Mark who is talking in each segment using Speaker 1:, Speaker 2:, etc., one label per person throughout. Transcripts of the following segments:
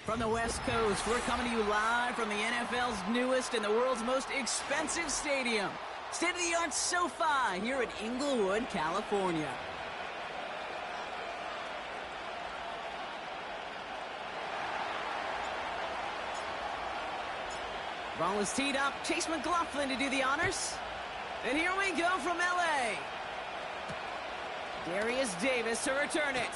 Speaker 1: From the West Coast, we're coming to you live from the NFL's newest and the world's most expensive stadium. State-of-the-art SoFi here in Inglewood, California. Ball is teed up. Chase McLaughlin to do the honors. And here we go from LA. Darius Davis to return it.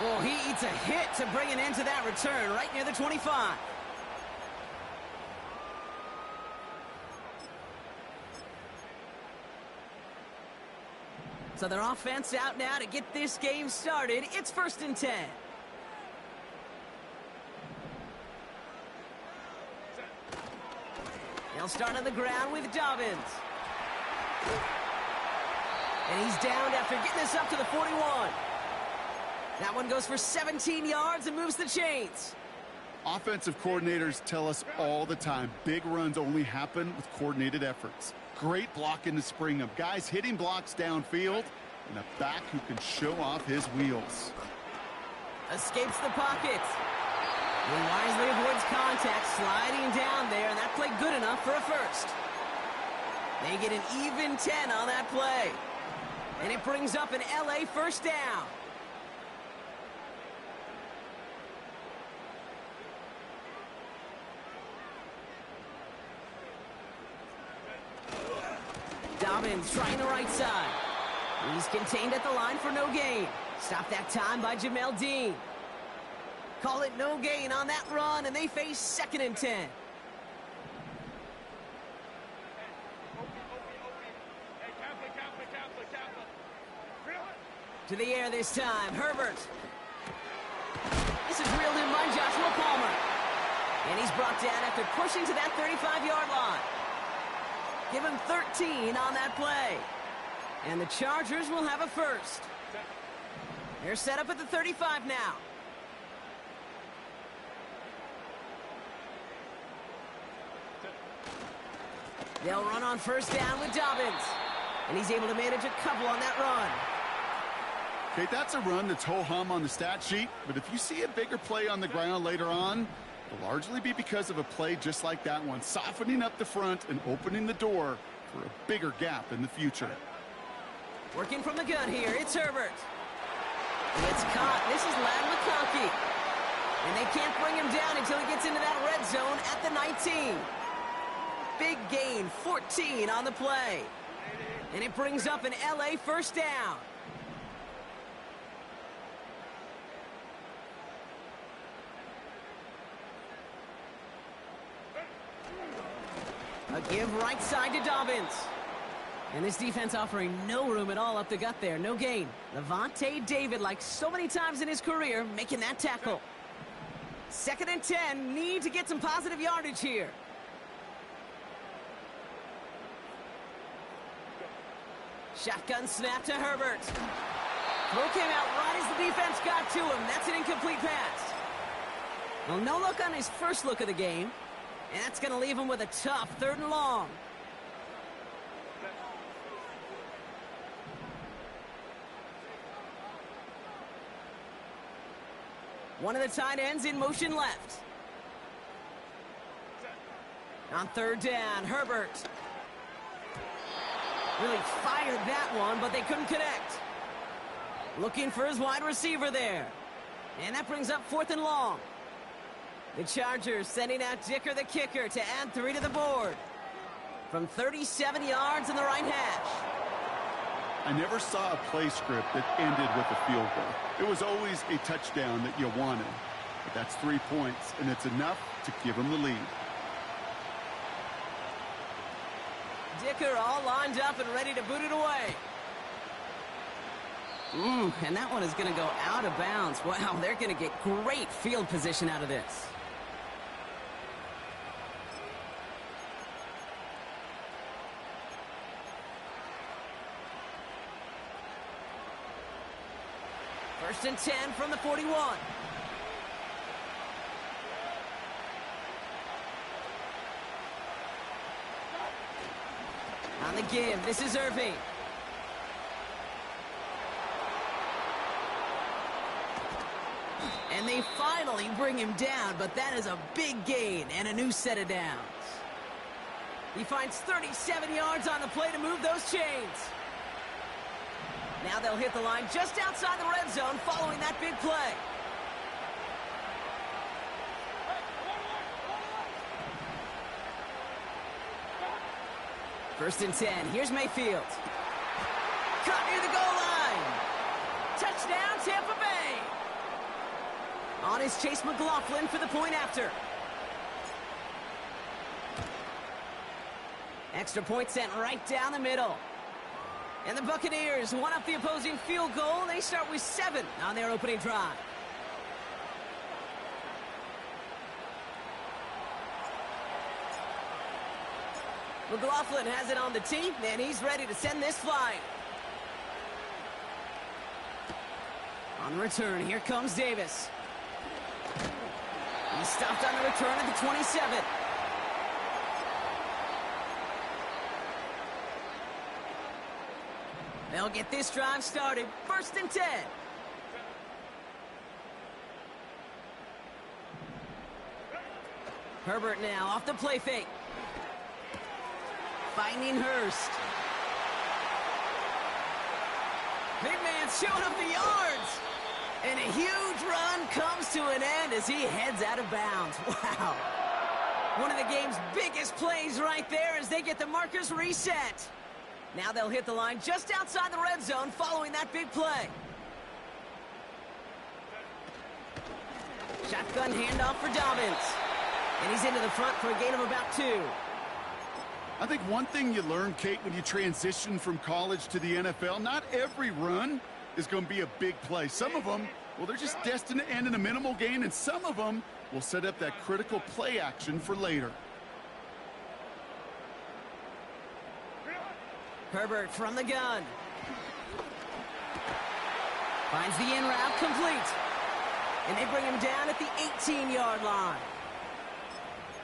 Speaker 1: Oh, he eats a hit to bring an end to that return right near the 25. So their offense out now to get this game started. It's 1st and 10. They'll start on the ground with Dobbins. And he's downed after getting this up to the 41. That one goes for 17 yards and moves the chains.
Speaker 2: Offensive coordinators tell us all the time, big runs only happen with coordinated efforts. Great blocking to spring them. Guys hitting blocks downfield, and a back who can show off his wheels.
Speaker 1: Escapes the pocket. He wisely avoids contact, sliding down there, and that played good enough for a first. They get an even 10 on that play. And it brings up an LA first down. Dobbins trying the right side. He's contained at the line for no gain. Stopped that time by Jamel Dean. Call it no gain on that run, and they face 2nd and 10. To the air this time, Herbert. This is reeled in by Joshua Palmer. And he's brought down after pushing to that 35-yard line. Give him 13 on that play. And the Chargers will have a first. They're set up at the 35 now. They'll run on first down with Dobbins. And he's able to manage a couple on that run.
Speaker 2: Okay, that's a run that's ho-hum on the stat sheet, but if you see a bigger play on the ground later on, it'll largely be because of a play just like that one, softening up the front and opening the door for a bigger gap in the future.
Speaker 1: Working from the gun here, it's Herbert. It's caught. This is Ladd McConkey. And they can't bring him down until he gets into that red zone at the 19. Big gain, 14 on the play. And it brings up an LA first down. A give right side to Dobbins. And this defense offering no room at all up the gut there. No gain. Levante David, like so many times in his career, making that tackle. 2nd and 10. Need to get some positive yardage here. Shotgun snap to Herbert. Throw came out right as the defense got to him. That's an incomplete pass. Well, no look on his first look of the game. And that's going to leave him with a tough 3rd and long. One of the tight ends in motion left. On 3rd down, Herbert. Really fired that one, but they couldn't connect. Looking for his wide receiver there. And that brings up 4th and long. The Chargers sending out Dicker the kicker to add 3 to the board. From 37 yards in the right hash.
Speaker 2: I never saw a play script that ended with a field goal. It was always a touchdown that you wanted. But that's 3 points, and it's enough to give them the lead.
Speaker 1: Dicker all lined up and ready to boot it away. And that one is going to go out of bounds. Wow, they're going to get great field position out of this. First and 10 from the 41. On the give, this is Irving. And they finally bring him down, but that is a big gain and a new set of downs. He finds 37 yards on the play to move those chains. Now they'll hit the line just outside the red zone following that big play. First and 10. Here's Mayfield. Caught near the goal line. Touchdown, Tampa Bay. On is Chase McLaughlin for the point after. Extra point sent right down the middle. And the Buccaneers one up the opposing field goal. They start with 7 on their opening drive. McLaughlin has it on the tee, and he's ready to send this flying. On the return, here comes Davis. He stopped on the return at the 27. They'll get this drive started. First and 10. Herbert now off the play fake. Finding Hurst. Big man showing up the yards. And a huge run comes to an end as he heads out of bounds. Wow. One of the game's biggest plays right there as they get the markers reset. Now they'll hit the line just outside the red zone following that big play. Shotgun handoff for Dobbins. And he's into the front for a gain of about 2.
Speaker 2: I think one thing you learn, Kate, when you transition from college to the NFL, not every run is going to be a big play. Some of them, well, they're just destined to end in a minimal gain, and some of them will set up that critical play action for later.
Speaker 1: Herbert from the gun. Finds the in route complete. And they bring him down at the 18-yard line.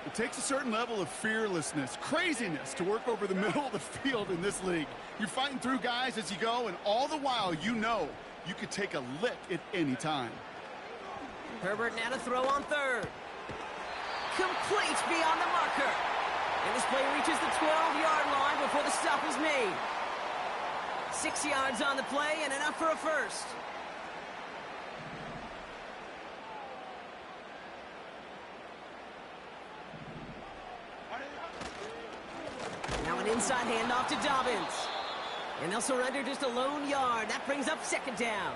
Speaker 2: It takes a certain level of fearlessness, craziness to work over the middle of the field in this league. You're fighting through guys as you go, and all the while you know you could take a lick at any time.
Speaker 1: Herbert now to throw on third. Complete beyond the marker. And this play reaches the 12-yard line before the stop is made. 6 yards on the play and enough for a first. Now an inside handoff to Dobbins. And they'll surrender just a lone yard. That brings up second down.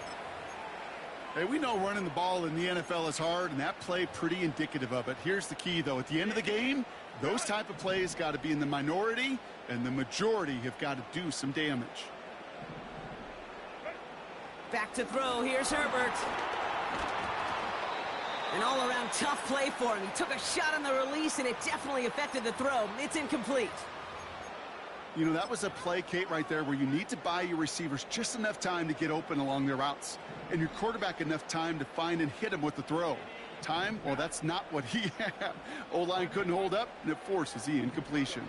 Speaker 2: Hey, we know running the ball in the NFL is hard, and that play pretty indicative of it. Here's the key, though. At the end of the game, those type of plays got to be in the minority, and the majority have got to do some damage.
Speaker 1: Back to throw. Here's Herbert. An all-around tough play for him. He took a shot on the release, and it definitely affected the throw. It's incomplete.
Speaker 2: You know, that was a play, Kate, right there where you need to buy your receivers just enough time to get open along their routes, and your quarterback enough time to find and hit him with the throw. Time? Well, that's not what he had. O-line couldn't hold up, and it forces the incompletion.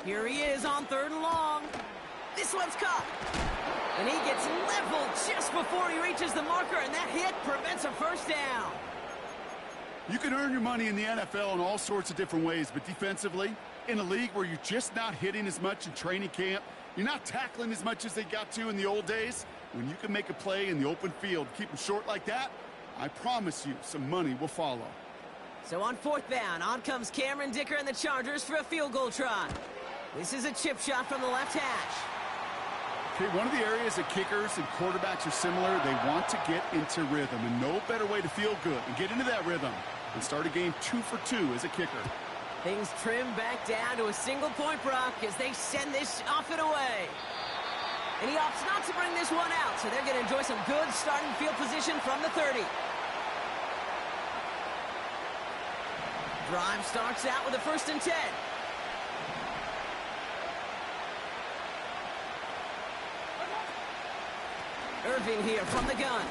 Speaker 1: Here he is on third and long. This one's caught. And he gets leveled just before he reaches the marker, and that hit prevents a first down.
Speaker 2: You can earn your money in the NFL in all sorts of different ways, but defensively, in a league where you're just not hitting as much in training camp, you're not tackling as much as they got to in the old days, when you can make a play in the open field, keep them short like that, I promise you some money will follow.
Speaker 1: So on fourth down, on comes Cameron Dicker and the Chargers for a field goal try. This is a chip shot from the left hash.
Speaker 2: Okay, one of the areas that kickers and quarterbacks are similar, they want to get into rhythm, and no better way to feel good and get into that rhythm than start a game 2 for 2 as a kicker.
Speaker 1: Things trim back down to a single-point Brock as they send this off and away. And he opts not to bring this one out, so they're going to enjoy some good starting field position from the 30. Drive starts out with a first and 10. Irving here from the gun.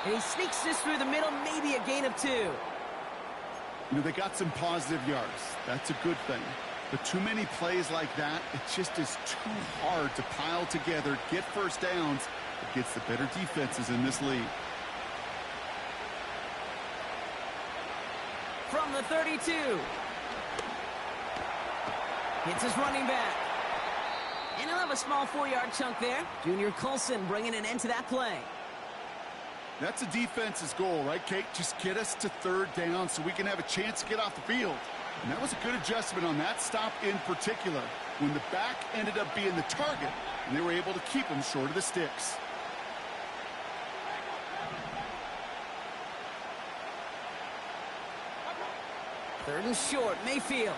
Speaker 1: And he sneaks this through the middle, maybe a gain of 2.
Speaker 2: You know, they got some positive yards. That's a good thing. But too many plays like that, it just is too hard to pile together, get first downs against the better defenses in this league.
Speaker 1: the 32. Hits his running back. And he'll have a small 4-yard chunk there. Junior Colson bringing an end to that play.
Speaker 2: That's a defense's goal, right, Kate? Just get us to third down so we can have a chance to get off the field. And that was a good adjustment on that stop in particular, when the back ended up being the target, and they were able to keep him short of the sticks.
Speaker 1: Third and short, Mayfield.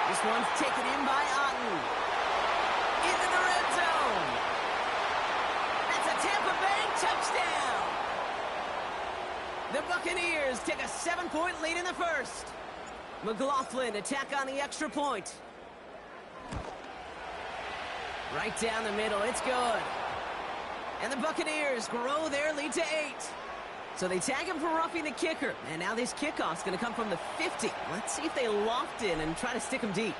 Speaker 1: This one's taken in by Otten. Into the red zone. That's a Tampa Bay touchdown. The Buccaneers take a 7-point lead in the first. McLaughlin attack on the extra point. Right down the middle, it's good. And the Buccaneers grow their lead to 8. So they tag him for roughing the kicker. And now this kickoff's going to come from the 50. Let's see if they loft in and try to stick him deep.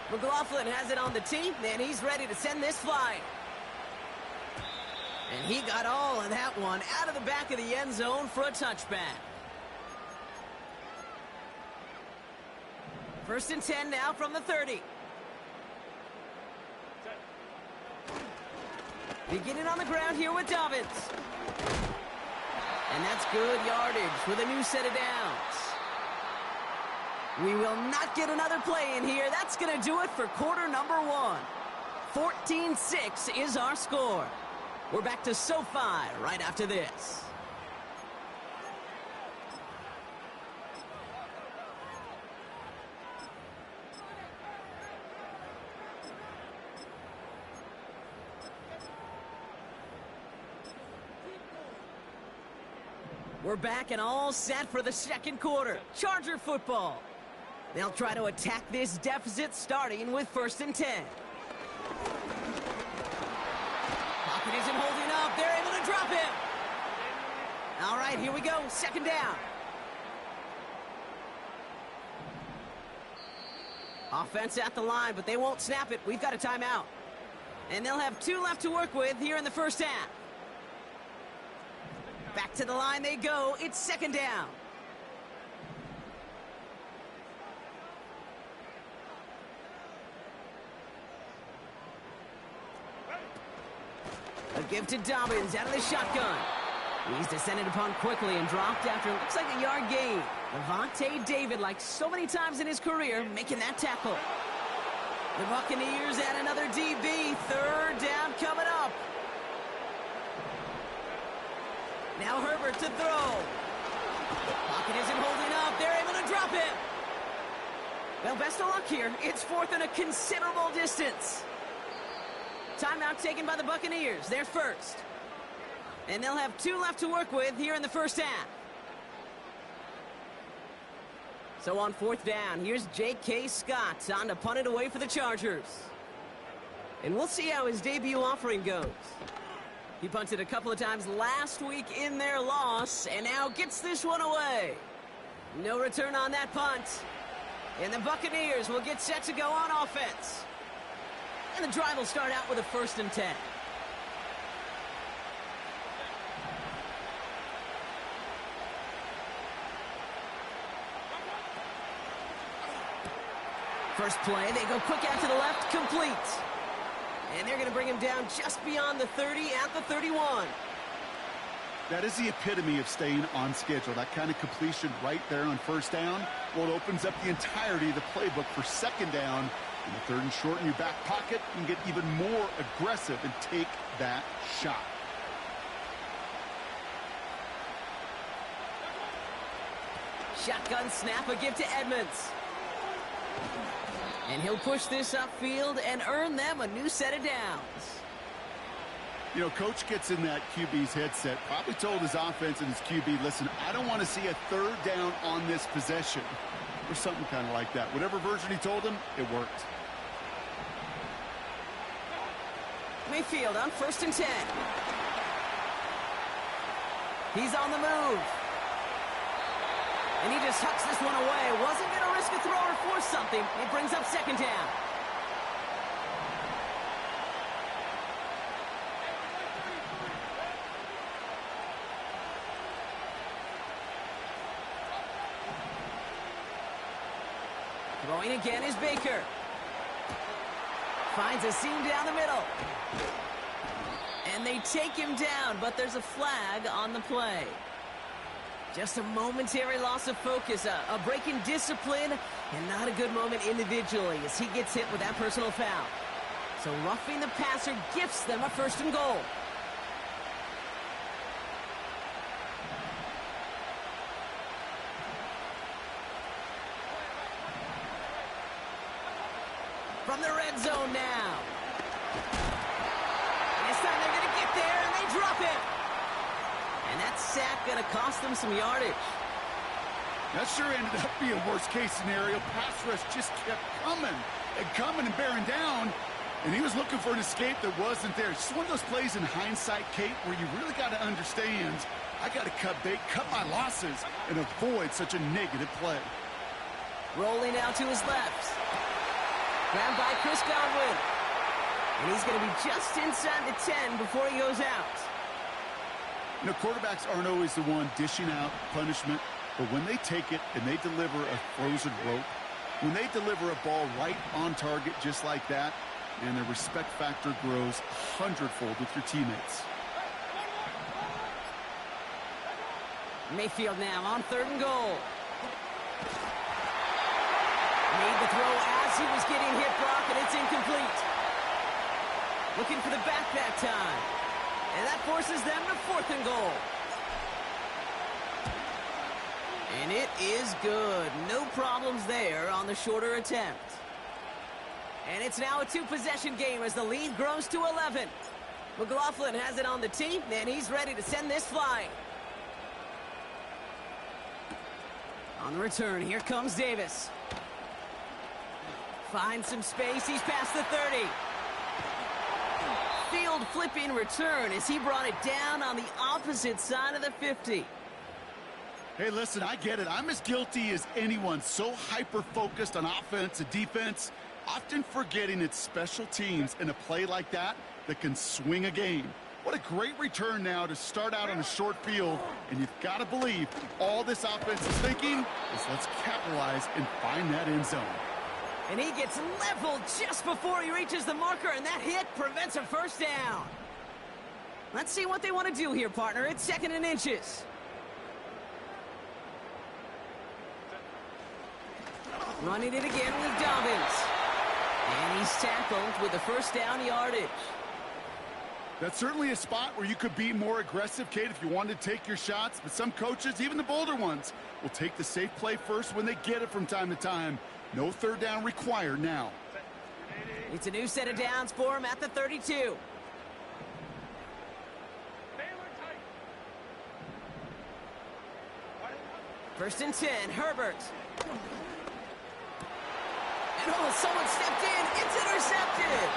Speaker 1: McLaughlin has it on the tee, and he's ready to send this flying. And he got all of that one out of the back of the end zone for a touchback. First and 10 now from the 30. Beginning on the ground here with Dobbins. And that's good yardage with a new set of downs. We will not get another play in here. That's going to do it for quarter number 1. 14-6 is our score. We're back to SoFi right after this. We're back and all set for the second quarter. Charger football. They'll try to attack this deficit starting with first and 10. Pocket isn't holding up. They're able to drop him. All right, here we go. Second down. Offense at the line, but they won't snap it. We've got a timeout. And they'll have 2 left to work with here in the first half. Back to the line they go. It's second down. A give to Dobbins out of the shotgun. He's descended upon quickly and dropped after it looks like a yard gain. Levante David, like so many times in his career, making that tackle. The Buccaneers add another DB. Third down coming up. Now Herbert to throw. Pocket isn't holding up. They're able to drop him. Well, best of luck here. It's fourth and a considerable distance. Timeout taken by the Buccaneers. They're first. And they'll have 2 left to work with here in the first half. So on fourth down, here's J.K. Scott on to punt it away for the Chargers. And we'll see how his debut offering goes. He punted a couple of times last week in their loss, and now gets this one away. No return on that punt. And the Buccaneers will get set to go on offense. And the drive will start out with a first and 10. First play, they go quick out to the left, complete. And they're going to bring him down just beyond the 30 at the 31.
Speaker 2: That is the epitome of staying on schedule. That kind of completion right there on first down. Well, it opens up the entirety of the playbook for second down. In the third and short in your back pocket, you can get even more aggressive and take that shot.
Speaker 1: Shotgun snap, a give to Edmonds. And he'll push this upfield and earn them a new set of downs.
Speaker 2: You know, coach gets in that QB's headset, probably told his offense and his QB, listen, I don't want to see a third down on this possession. Or something kind of like that. Whatever version he told him, it worked.
Speaker 1: Mayfield on first and 10. He's on the move. And he just hucks this one away. Wasn't going to risk a throw or force something. It brings up second down. Throwing again is Baker. Finds a seam down the middle. And they take him down, but there's a flag on the play. Just a momentary loss of focus, a break in discipline, and not a good moment individually as he gets hit with that personal foul. So roughing the passer gifts them a 1st and goal. From the red zone now. This time they're going to get there, and they drop it. And that sack going to cost them some yardage.
Speaker 2: That sure ended up being worst-case scenario. Pass rush just kept coming and bearing down. And he was looking for an escape that wasn't there. It's just one of those plays in hindsight, Kate, where you really got to understand, I got to cut bait, cut my losses, and avoid such a negative play.
Speaker 1: Rolling out to his left. Grabbed by Chris Godwin. And he's going to be just inside the 10 before he goes out.
Speaker 2: You know, quarterbacks aren't always the one dishing out punishment, but when they take it and they deliver a frozen rope, when they deliver a ball right on target just like that, and the respect factor grows 100-fold with your teammates.
Speaker 1: Mayfield now on 3rd and goal. Made the throw as he was getting hit, Brock, and it's incomplete. Looking for the back that time. And that forces them to 4th and goal. And it is good. No problems there on the shorter attempt. And it's now a 2-possession game as the lead grows to 11. McLaughlin has it on the tee, and he's ready to send this flying. On the return, here comes Davis. Finds some space, he's past the 30. Field flipping return as he brought it down on the opposite side of the 50.
Speaker 2: Hey, listen, I get it. I'm as guilty as anyone. So hyper-focused on offense and defense, often forgetting it's special teams in a play like that that can swing a game. What a great return now to start out on a short field, and you've got to believe all this offense is thinking is let's capitalize and find that end zone.
Speaker 1: And he gets leveled just before he reaches the marker, and that hit prevents a 1st down. Let's see what they want to do here, partner. It's 2nd and inches. Running it again with Dobbins. And he's tackled with the 1st down yardage.
Speaker 2: That's certainly a spot where you could be more aggressive, Kate, if you wanted to take your shots. But some coaches, even the bolder ones, will take the safe play first when they get it from time to time. No 3rd down required now.
Speaker 1: It's a new set of downs for him at the 32. First and 10, Herbert. And oh, someone stepped in. It's intercepted.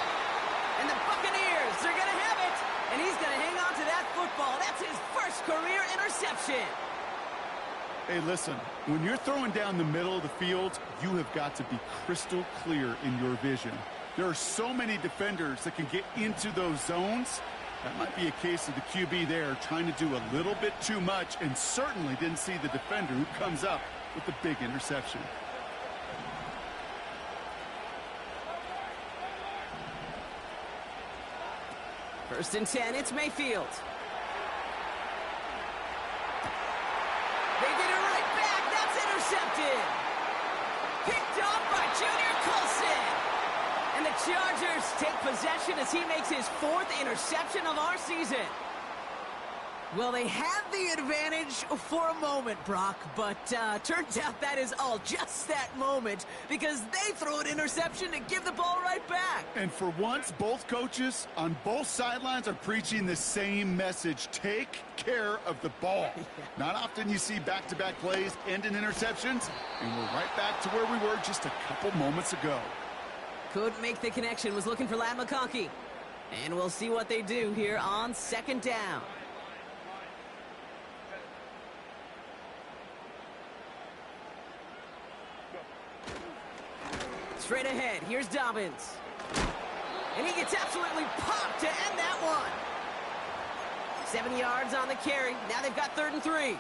Speaker 1: And the Buccaneers, they're going to have it. And he's going to hang on to that football. That's his 1st career interception.
Speaker 2: Hey, listen, when you're throwing down the middle of the field, you have got to be crystal clear in your vision. There are so many defenders that can get into those zones. That might be a case of the QB there trying to do a little bit too much and certainly didn't see the defender who comes up with the big interception.
Speaker 1: First and 10, it's Mayfield. They get it right back. That's intercepted. Picked off by Junior Colson. And the Chargers take possession as he makes his 4th interception of our season. Well, they had the advantage for a moment, Brock, but turns out that is all just that moment because they throw an interception to give the ball right back.
Speaker 2: And for once, both coaches on both sidelines are preaching the same message. Take care of the ball. Not often you see back-to-back plays end in interceptions, and we're right back to where we were just a couple moments ago.
Speaker 1: Couldn't make the connection, was looking for Ladd McConkey. And we'll see what they do here on 2nd down. Straight ahead, here's Dobbins. And he gets absolutely popped to end that one. 7 yards on the carry. Now they've got 3rd and 3.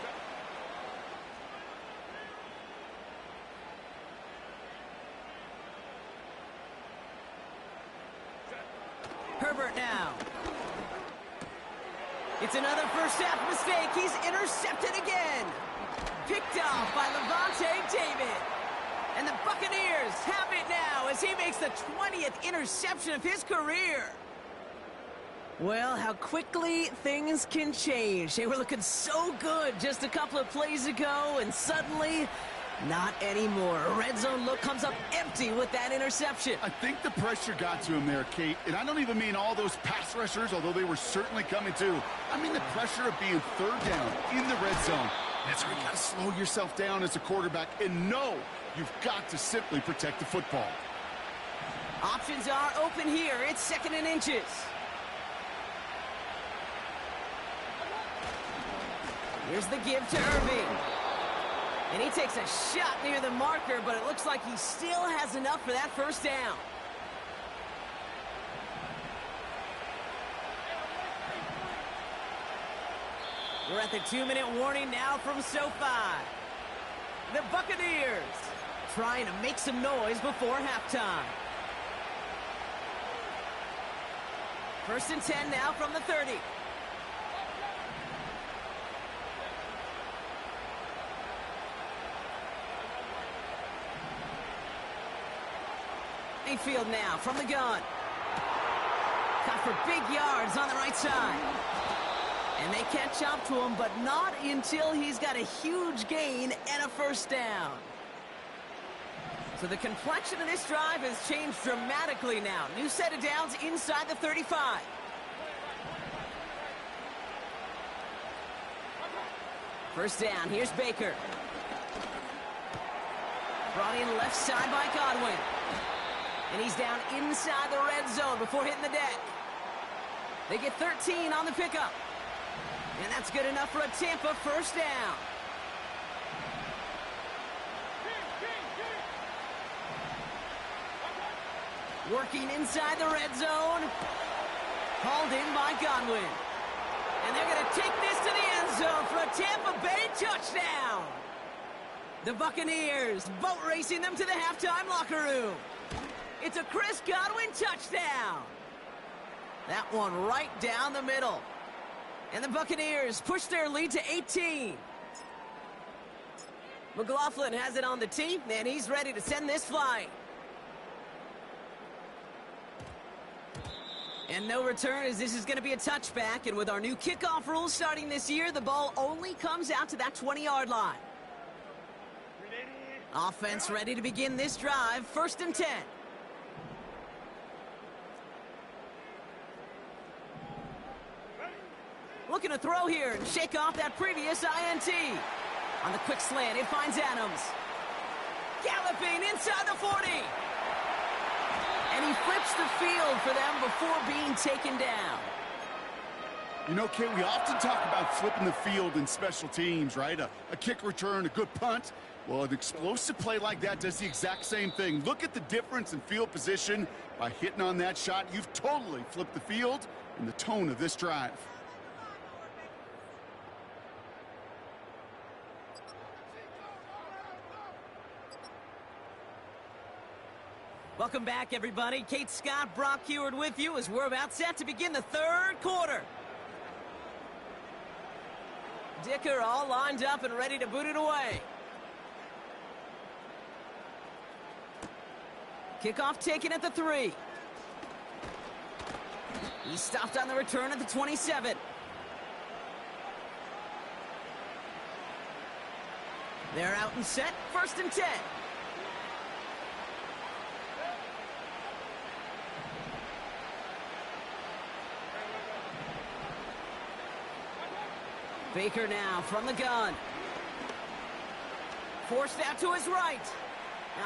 Speaker 1: It's another first half mistake. He's intercepted again. Picked off by Levante David. And the Buccaneers have it now as he makes the 20th interception of his career. Well, how quickly things can change. They were looking so good just a couple of plays ago, and suddenly, not anymore. A red zone look comes up empty with that interception.
Speaker 2: I think the pressure got to him there, Kate. And I don't even mean all those pass rushers, although they were certainly coming too. I mean the pressure of being third down in the red zone. That's where you got to slow yourself down as a quarterback and know you've got to simply protect the football.
Speaker 1: Options are open here. It's 2nd and inches. Here's the give to Irving. And he takes a shot near the marker, but it looks like he still has enough for that first down. We're at the 2-minute warning now from SoFi. The Buccaneers trying to make some noise before halftime. 1st and 10 now from the 30. Mayfield now from the gun. Got for big yards on the right side. And they catch up to him, but not until he's got a huge gain and a first down. So the complexion of this drive has changed dramatically now. New set of downs inside the 35. First down, here's Baker. Brought in left side by Godwin. And he's down inside the red zone before hitting the deck. They get 13 on the pickup. And that's good enough for a Tampa first down. Working inside the red zone. Hauled in by Godwin. And they're going to take this to the end zone for a Tampa Bay touchdown. The Buccaneers boat racing them to the halftime locker room. It's a Chris Godwin touchdown. That one right down the middle. And the Buccaneers push their lead to 18. McLaughlin has it on the tee, and he's ready to send this flying. And no return, as this is going to be a touchback. And with our new kickoff rules starting this year, the ball only comes out to that 20-yard line. Offense ready to begin this drive. 1st and 10. Looking to throw here and shake off that previous INT. On the quick slant, it finds Adams. Galloping inside the 40. And he flips the field for them before being taken down.
Speaker 2: You know, Kate, we often talk about flipping the field in special teams, right? A kick return, a good punt. Well, an explosive play like that does the exact same thing. Look at the difference in field position. By hitting on that shot, you've totally flipped the field and the tone of this drive.
Speaker 1: Welcome back, everybody. Kate Scott, Brock Heward with you as we're about set to begin the 3rd quarter. Dicker all lined up and ready to boot it away. Kickoff taken at the 3. He stopped on the return at the 27. They're out and set. 1st and 10. Baker now from the gun. Forced out to his right.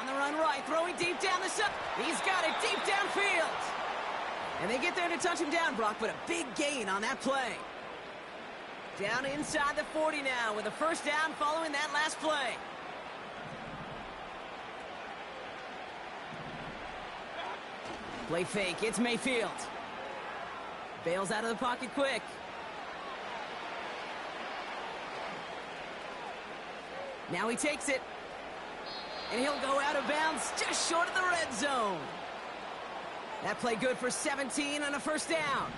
Speaker 1: On the run right, throwing deep down the sub. He's got it deep downfield. And they get there to touch him down, Brock, but a big gain on that play. Down inside the 40 now with a first down following that last play. Play fake, it's Mayfield. Bails out of the pocket quick. Now he takes it. And he'll go out of bounds just short of the red zone. That play good for 17 on a first down.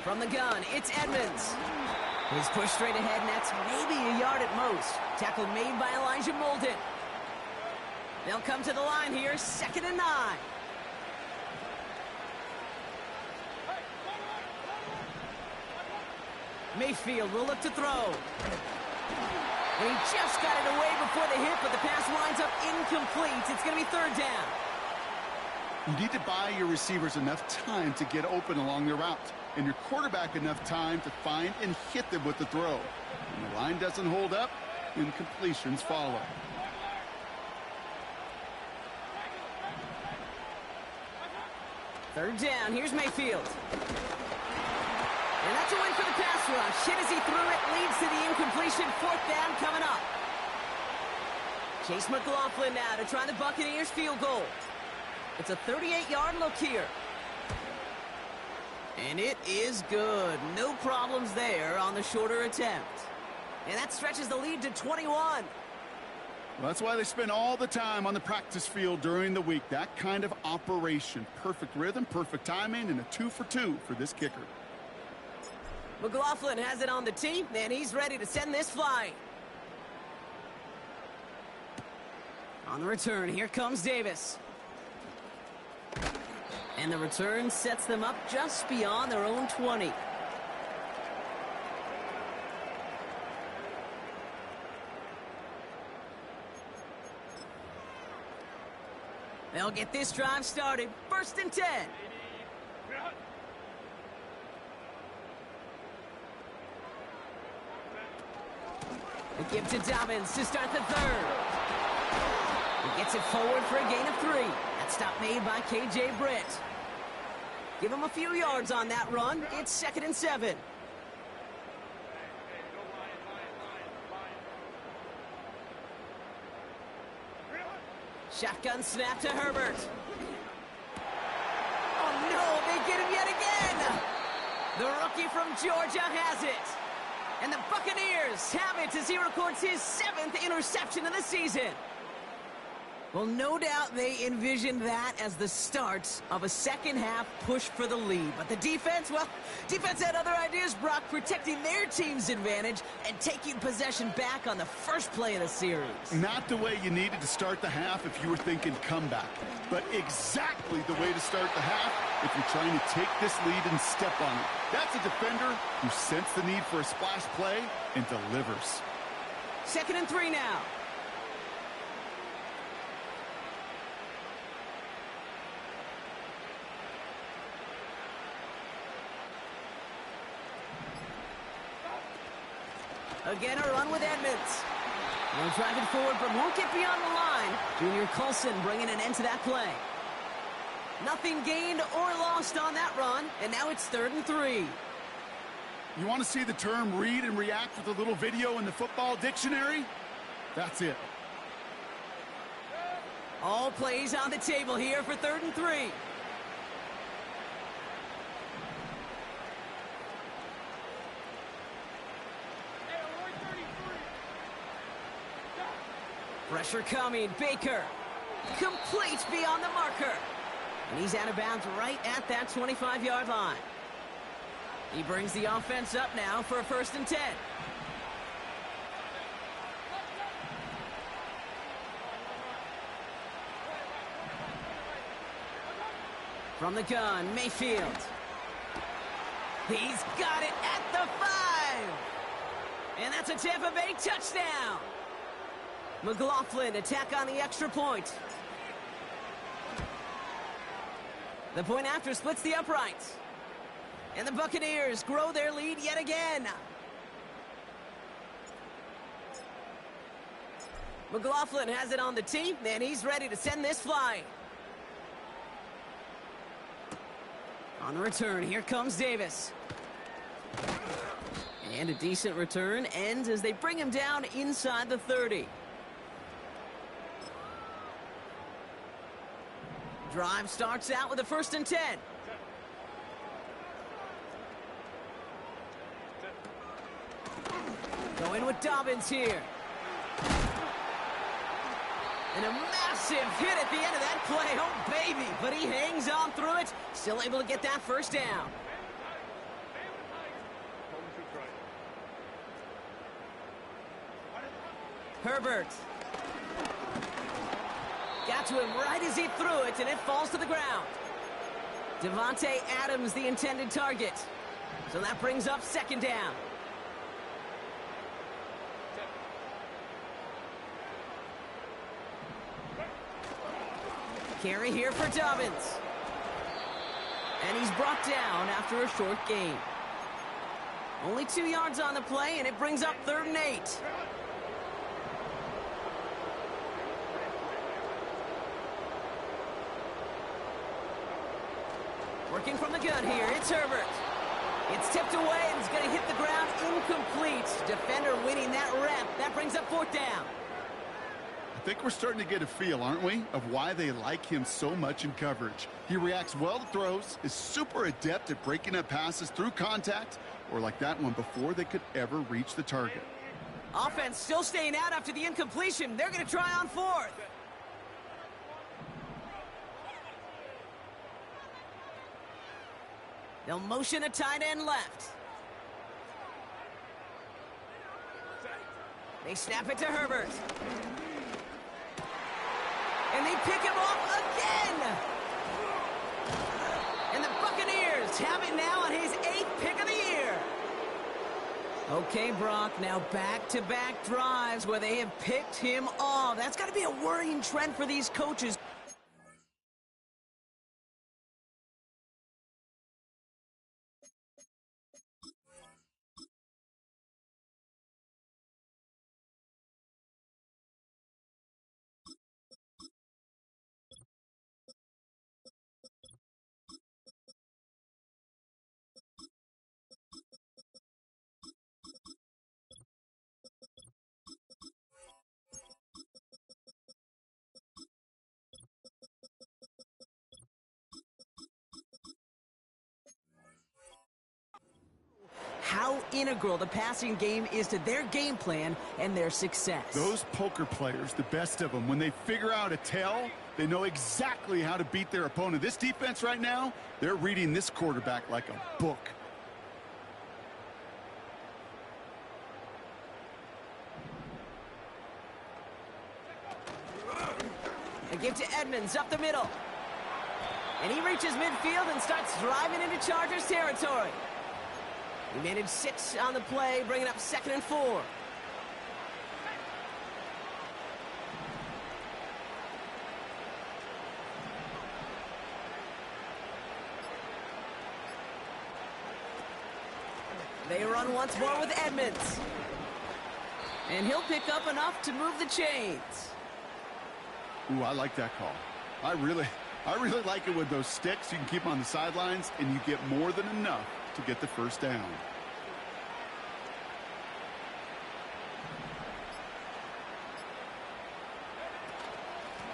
Speaker 1: From the gun, it's Edmonds. He's pushed straight ahead, and that's maybe a yard at most. Tackle made by Elijah Molden. They'll come to the line here, 2nd and 9. Mayfield will look to throw. And he just got it away before the hit, but the pass winds up incomplete. It's going to be 3rd down.
Speaker 2: You need to buy your receivers enough time to get open along their route, and your quarterback enough time to find and hit them with the throw. When the line doesn't hold up, incompletions follow.
Speaker 1: Third down, here's Mayfield. And that's a win for the pass rush. Hit as he threw it, leads to the incompletion. 4th down coming up. Chase McLaughlin now to try the Buccaneers field goal. It's a 38-yard look here. And it is good. No problems there on the shorter attempt. And that stretches the lead to 21.
Speaker 2: Well, that's why they spend all the time on the practice field during the week. That kind of operation. Perfect rhythm, perfect timing, and a 2 for 2 for this kicker.
Speaker 1: McLaughlin has it on the tee, and he's ready to send this flying. On the return, here comes Davis. And the return sets them up just beyond their own 20. They'll get this drive started. 1st and 10. They give to Dobbins to start the 3rd. He gets it forward for a gain of 3. That stop made by K.J. Britt. Give him a few yards on that run. It's 2nd and 7. Shotgun snap to Herbert. Oh no, they get him yet again. The rookie from Georgia has it. And the Buccaneers have it as he records his 7th interception of the season. Well, no doubt they envisioned that as the start of a second-half push for the lead. But the defense, well, defense had other ideas, Brock, protecting their team's advantage and taking possession back on the first play of the series. Not the way you needed to start the half if you were thinking comeback, but exactly the way to start the half if you're trying to take this lead and step on it. That's a defender who sensed the need for a splash play and delivers. 2nd and 3 now. Again, a run with Edmonds. They'll drive it forward, but won't get beyond the line. Junior Colson bringing an end to that play. Nothing gained or lost on that run, and now it's 3rd and 3. You want to see the term read and react with a little video in the football dictionary? That's it. All plays on the table here for 3rd and 3. Pressure coming, Baker. Complete beyond the marker. And he's out of bounds right at that 25-yard line. He brings the offense up now for a 1st and 10. From the gun, Mayfield. He's got it at the 5. And that's a Tampa Bay touchdown. McLaughlin attack on the extra point. The point after splits the uprights. And the Buccaneers grow their lead yet again. McLaughlin has it on the tee, and he's ready to send this flying. On the return, here comes Davis. And a decent return ends as they bring him down inside the 30. Drive starts out with a 1st and 10. Going with Dobbins here. And a massive hit at the end of that play. Oh, baby. But he hangs on through it. Still able to get that 1st down. Herbert. Got to him right as he threw it, and it falls to the ground. Devontae Adams, the intended target. So that brings up second down. Carry here for Dobbins. And he's brought down after a short gain. Only 2 yards on the play, and it brings up 3rd and 8. Working from the gun here, it's Herbert. It's tipped away, and it's going to hit the ground incomplete. Defender winning that rep. That brings up 4th down.
Speaker 2: I think we're starting to get a feel, aren't we, of why they like him so much in coverage. He reacts well to throws, is super adept at breaking up passes through contact, or like that one before they could ever reach the target.
Speaker 1: Offense still staying out after the incompletion. They're going to try on 4th. They'll motion a tight end left. They snap it to Herbert. And they pick him off again. And the Buccaneers have it now on his 8th pick of the year. Okay, Brock, now back-to-back drives where they have picked him off. That's got to be a worrying trend for these coaches. How integral the passing game is to their game plan and their success.
Speaker 2: Those poker players, the best of them, when they figure out a tell, they know exactly how to beat their opponent. This defense right now, they're reading this quarterback like a book.
Speaker 1: A give to Edmonds up the middle. And he reaches midfield and starts driving into Chargers territory. He managed 6 on the play, bringing up 2nd and 4. They run once more with Edmonds. And he'll pick up enough to move the chains.
Speaker 2: Ooh, I like that call. I really like it with those sticks. You can keep them on the sidelines, and you get more than enough to get the first down.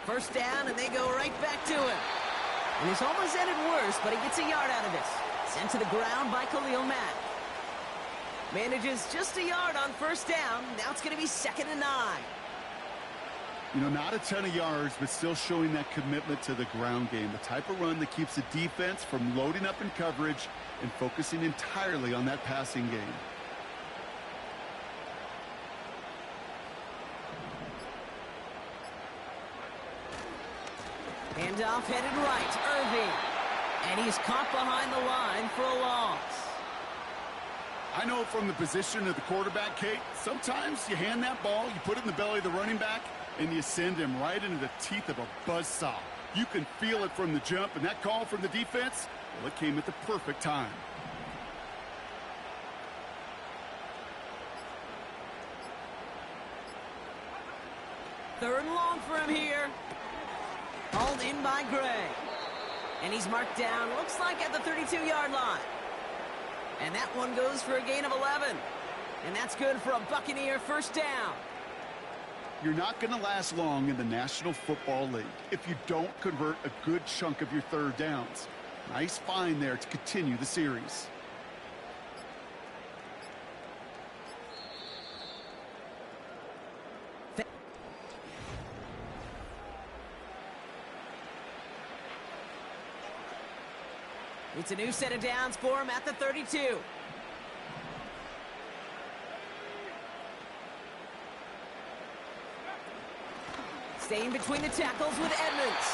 Speaker 1: First down, and they go right back to him. And it's almost ended worse, but he gets a yard out of this. Sent to the ground by Khalil Mack. Manages just a yard on first down. Now it's going to be 2nd and 9.
Speaker 2: You know, not a ton of yards, but still showing that commitment to the ground game. The type of run that keeps the defense from loading up in coverage and focusing entirely on that passing game.
Speaker 1: Handoff headed right, Irving. And he's caught behind the line for a loss.
Speaker 2: I know from the position of the quarterback, Kate, sometimes you hand that ball, you put it in the belly of the running back, and you send him right into the teeth of a buzzsaw. You can feel it from the jump, and that call from the defense, well, it came at the perfect time.
Speaker 1: Third and long for him here. Hauled in by Gray. And he's marked down, looks like at the 32-yard line. And that one goes for a gain of 11. And that's good for a Buccaneer first down.
Speaker 2: You're not going to last long in the National Football League if you don't convert a good chunk of your third downs. Nice find there to continue the series. It's a new set of downs for him at the 32.
Speaker 1: Staying between the tackles with Edmonds.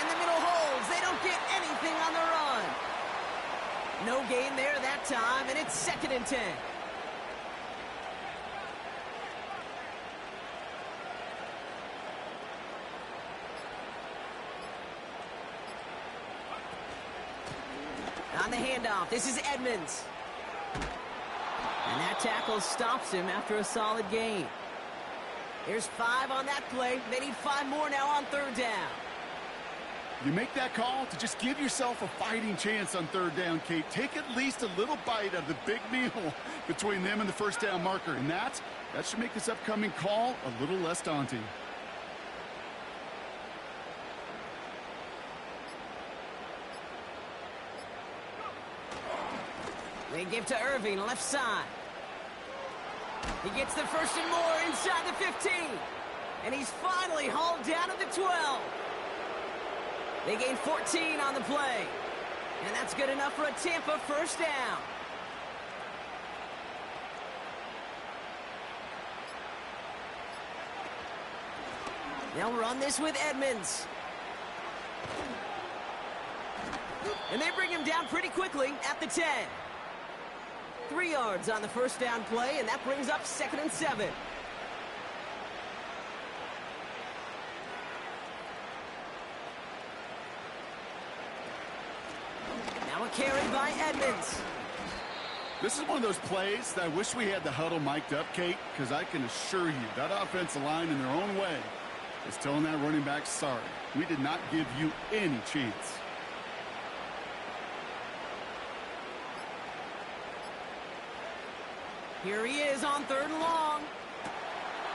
Speaker 1: In the middle holds. They don't get anything on the run. No gain there that time, and it's 2nd and 10. On the handoff, this is Edmonds. And that tackle stops him after a solid gain. There's 5 on that play. They need 5 more now on 3rd down.
Speaker 2: You make that call to just give yourself a fighting chance on 3rd down, Kate. Take at least a little bite of the big meal between them and the 1st down marker. And that should make this upcoming call a little less daunting.
Speaker 1: They give to Irving, left side. He gets the 1st and more inside the 15. And he's finally hauled down at the 12. They gain 14 on the play. And that's good enough for a Tampa 1st down. They'll run this with Edmonds. And they bring him down pretty quickly at the 10. 3 yards on the 1st down play, and that brings up 2nd and 7. Now a carry by Edmonds.
Speaker 2: This is one of those plays that I wish we had the huddle mic'd up, Kate, because I can assure you that offensive line in their own way is telling that running back, sorry, we did not give you any chance.
Speaker 1: Here he is on 3rd and long.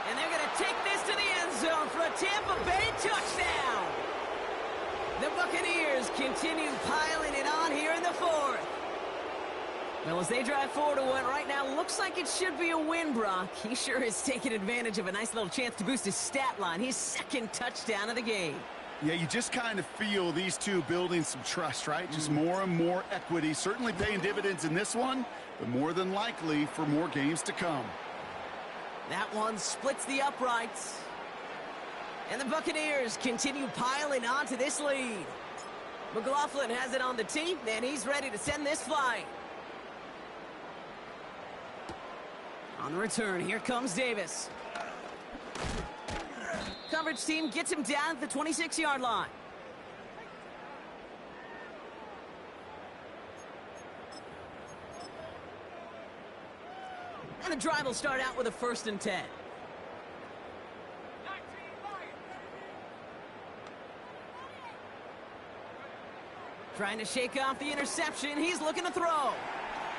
Speaker 1: And they're going to take this to the end zone for a Tampa Bay touchdown. The Buccaneers continue piling it on here in the 4th. Well, as they drive forward to what right now looks like it should be a win, Brock. He sure is taking advantage of a nice little chance to boost his stat line. His 2nd touchdown of the game.
Speaker 2: Yeah, you just kind of feel these two building some trust, right? Just more and more equity. Certainly paying dividends in this one, but more than likely for more games to come.
Speaker 1: That one splits the uprights. And the Buccaneers continue piling on to this lead. McLaughlin has it on the tee, and he's ready to send this flying. On the return, here comes Davis. Coverage team gets him down at the 26-yard line. And the drive will start out with a 1st and 10. Trying to shake off the interception. He's looking to throw.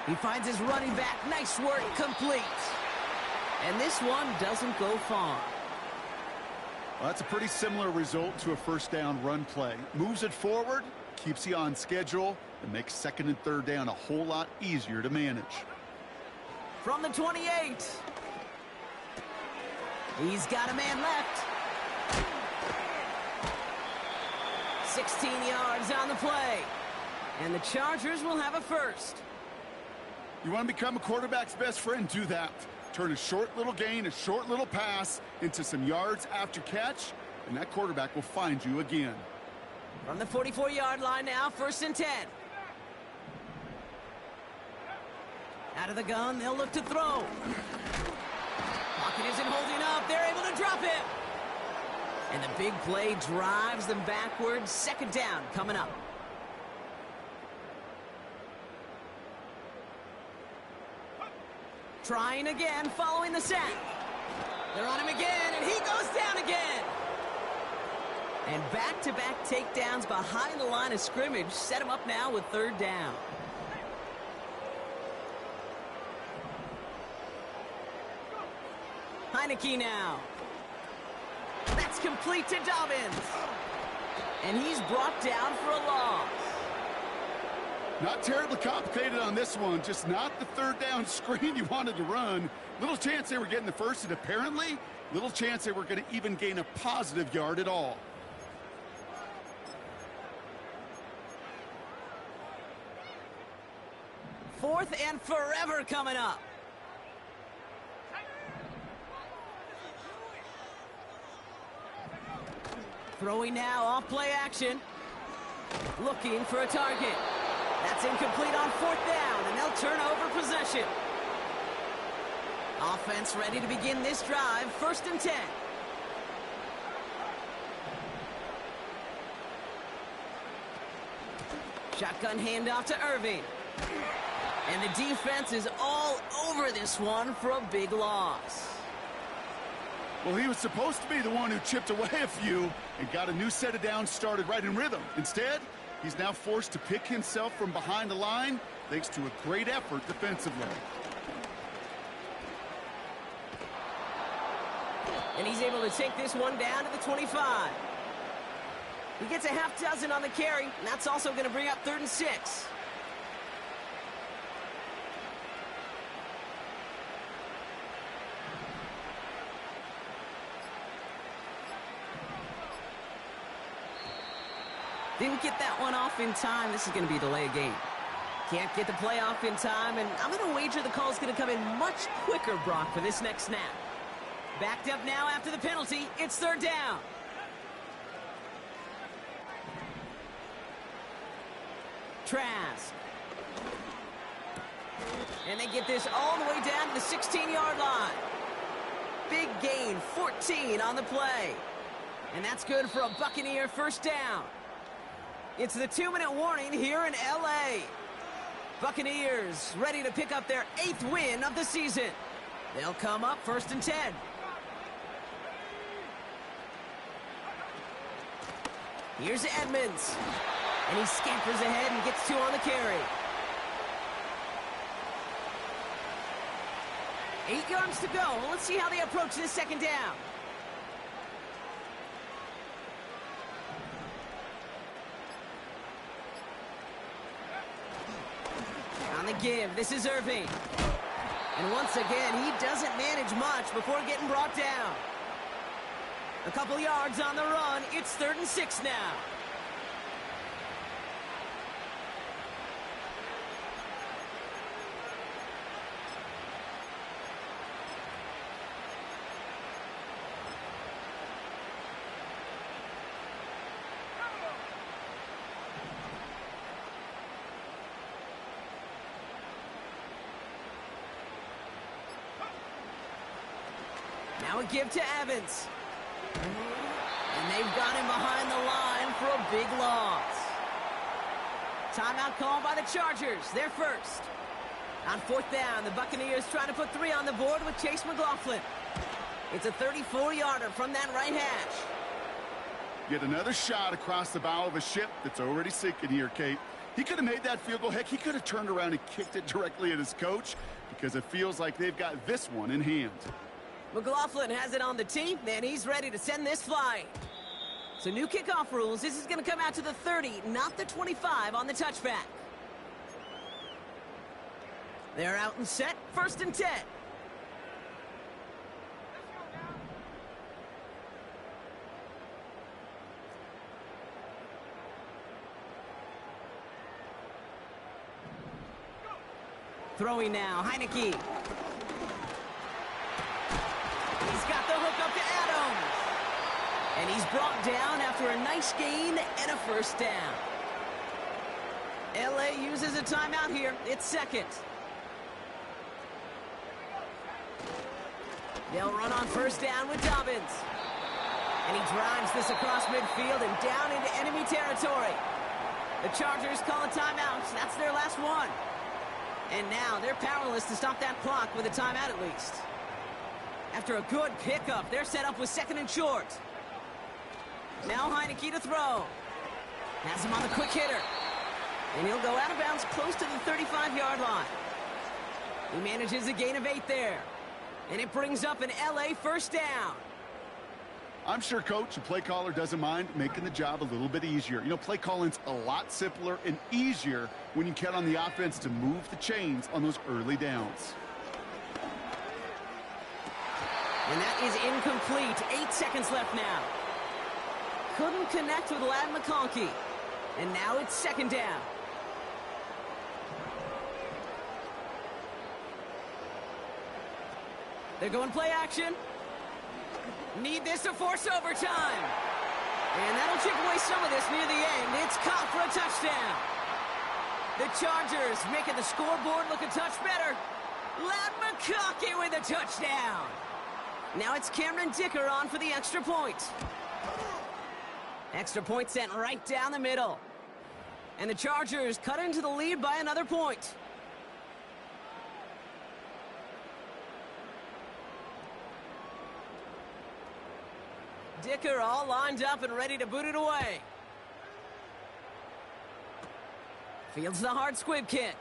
Speaker 1: He finds his running back. Nice work, complete. And this one doesn't go far.
Speaker 2: Well, that's a pretty similar result to a 1st down run play. Moves it forward, keeps you on schedule, and makes 2nd and 3rd down a whole lot easier to manage.
Speaker 1: From the 28. He's got a man left. 16 yards on the play. And the Chargers will have a 1st.
Speaker 2: You want to become a quarterback's best friend? Do that. Turn a short little gain, a short little pass into some yards after catch, and that quarterback will find you again.
Speaker 1: From the 44-yard line now, 1st and 10. Out of the gun, they'll look to throw. Pocket isn't holding up. They're able to drop him. And the big play drives them backwards. 2nd down coming up. Trying again, following the sack. They're on him again, and he goes down again. And back-to-back takedowns behind the line of scrimmage set him up now with 3rd down. Heineke now. That's complete to Dobbins. And he's brought down for a loss.
Speaker 2: Not terribly complicated on this one, just not the 3rd down screen you wanted to run. Little chance they were getting the 1st, and apparently little chance they were going to even gain a positive yard at all.
Speaker 1: Fourth and forever coming up. Throwing now off play action. Looking for a target. That's incomplete on 4th down, and they'll turn over possession. Offense ready to begin this drive. 1st and 10. Shotgun handoff to Irving. And the defense is all over this one for a big loss.
Speaker 2: Well, he was supposed to be the one who chipped away a few and got a new set of downs started right in rhythm. Instead, he's now forced to pick himself from behind the line thanks to a great effort defensively.
Speaker 1: And he's able to take this one down to the 25. He gets a half dozen on the carry, and that's also going to bring up 3rd and 6. Didn't get that one off in time. This is going to be a delay of game. Can't get the play off in time, and I'm going to wager the call is going to come in much quicker, Brock, for this next snap. Backed up now after the penalty. It's 3rd down. Trask. And they get this all the way down to the 16-yard line. Big gain, 14 on the play. And that's good for a Buccaneer 1st down. It's the 2-minute warning here in L.A. Buccaneers ready to pick up their 8th win of the season. They'll come up 1st and 10. Here's Edmonds. And he scampers ahead and gets 2 on the carry. 8 yards to go. Let's see how they approach this 2nd down. On the give, this is Irving. And once again, he doesn't manage much before getting brought down. A couple yards on the run. It's 3rd and 6 now. Now a give to Evans. And they've got him behind the line for a big loss. Timeout called by the Chargers. They're first. On 4th down, the Buccaneers trying to put 3 on the board with Chase McLaughlin. It's a 34-yarder from that right hash.
Speaker 2: Yet another shot across the bow of a ship that's already sinking here, Kate. He could have made that field goal. Heck, he could have turned around and kicked it directly at his coach because it feels like they've got this one in hand.
Speaker 1: McLaughlin has it on the tee, and he's ready to send this flying. So new kickoff rules. This is going to come out to the 30, not the 25 on the touchback. They're out and set. 1st and 10. Throwing now, Heineke. He's got the hook up to Adams. And he's brought down after a nice gain and a 1st down. L.A. uses a timeout here. It's 2nd. They'll run on 1st down with Dobbins. And he drives this across midfield and down into enemy territory. The Chargers call a timeout. That's their last one. And now they're powerless to stop that clock with a timeout at least. After a good pickup, they're set up with 2nd and short. Now Heineke to throw. Has him on the quick hitter. And he'll go out of bounds close to the 35-yard line. He manages a gain of 8 there. And it brings up an L.A. 1st down.
Speaker 2: I'm sure Coach, the play caller, doesn't mind making the job a little bit easier. You know, play calling's a lot simpler and easier when you count on the offense to move the chains on those early downs.
Speaker 1: And that is incomplete. 8 seconds left now. Couldn't connect with Ladd McConkey. And now it's 2nd down. They're going play action. Need this to force overtime. And that'll chip away some of this near the end. It's caught for a touchdown. The Chargers making the scoreboard look a touch better. Lad McConkey with a touchdown. Now it's Cameron Dicker on for the extra point. Extra point sent right down the middle. And the Chargers cut into the lead by another point. Dicker all lined up and ready to boot it away. Fields the hard squib kick.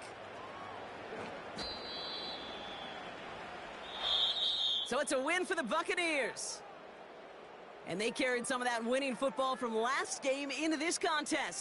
Speaker 1: So it's a win for the Buccaneers. And they carried some of that winning football from last game into this contest.